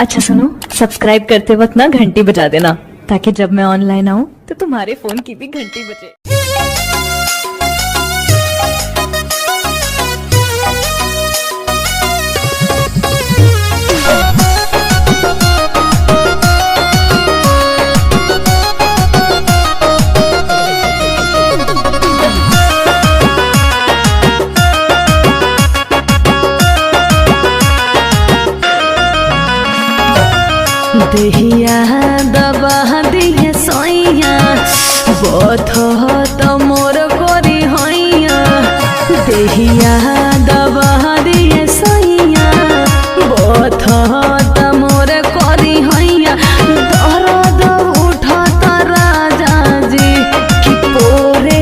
अच्छा सुनो, सब्सक्राइब करते वक्त ना घंटी बजा देना, ताकि जब मैं ऑनलाइन आऊँ तो तुम्हारे फोन की भी घंटी बजे। देहिया दबा दिए सोइया बथ तो मोर करी होइया। देहिया दबा दिए सोइया बथ तो मोर करी होइया। दर्द उठत राजा जी कि पोरे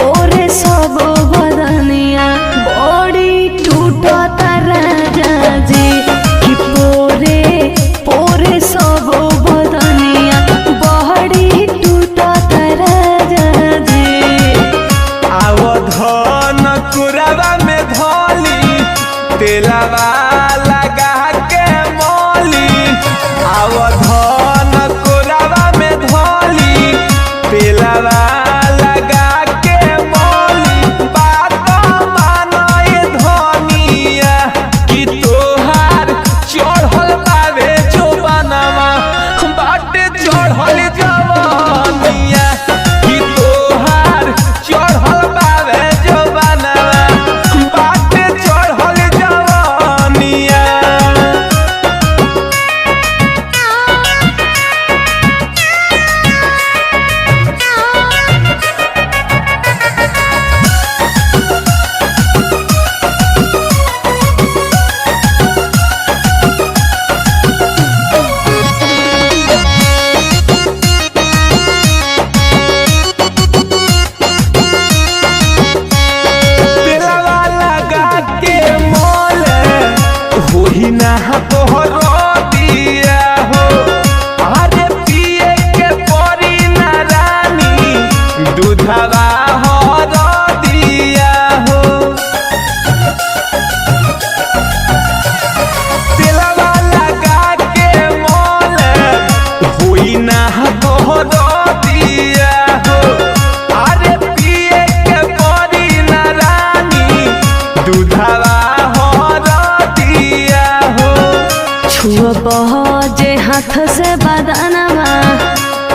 पोरे सब बदनिया बड़ी टूटत राजा जी कि पोरे पोरे सब बदनिया बड़ी टूटत राजा जी। आवधन कुरावा में धोली तेलावा लगा के मोली। आवधन कुरावा में धोली तेलावा लगा के मोली। बात मानो ये धनिया कि तोहार चढ़ल बावे जो बनवा बाटे चढ़ल जवानिया कि तोहार चढ़ल बावे जो बनवा बाटे चढ़ल जवानिया। तेलवा लगा के मोले होही ना तोहरो दिया हो। अरे पिए के परी ना रानी दूधवा हो दिया हो। तेलवा लगा के मोले होई ना तोहरो दिया हो। अरे पिए के परी ना रानी दूधवा हो दिया हो। छुअब जे हाथ से बदनवा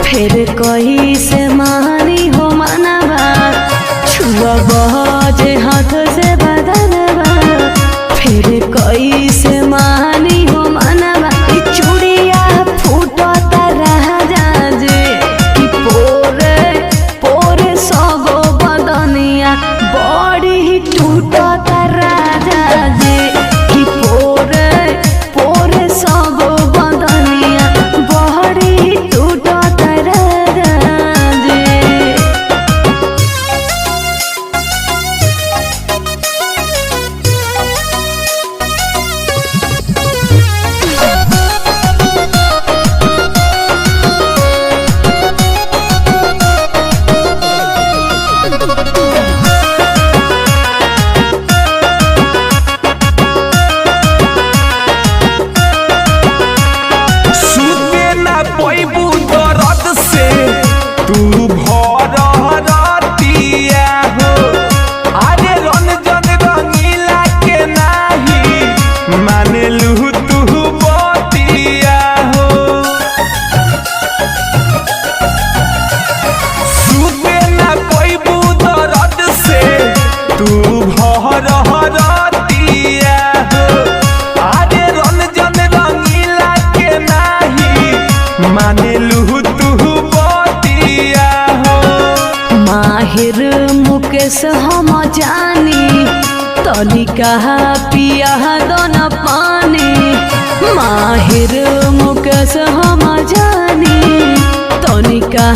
फिर कही से मानी हो मनवा। छुअब जे हाथ से बदनवा फिर कही से मानी हो मनवा। ई चूड़िया फूटत राजा जी कि पोरे पोरे सब बदनिया बड़ी टूटत राजा जी कि पोरे पोरे सब बदनिया बड़ी टूटत राजा जी। सुते ना पैबू दर्द से तू भर रतिया हो। अरे रंजन रंगीला के नाही माने लू तू बतिया हो। सुते ना पैबू दर्द से तू भर रतिया हो। अरे रंजन रंगीला के नाही माने लू तू बतिया हो। माहिर मुकेश हम जानी तनिका पिया दोन पानी। माहिर मुकेश हम जानी तनिका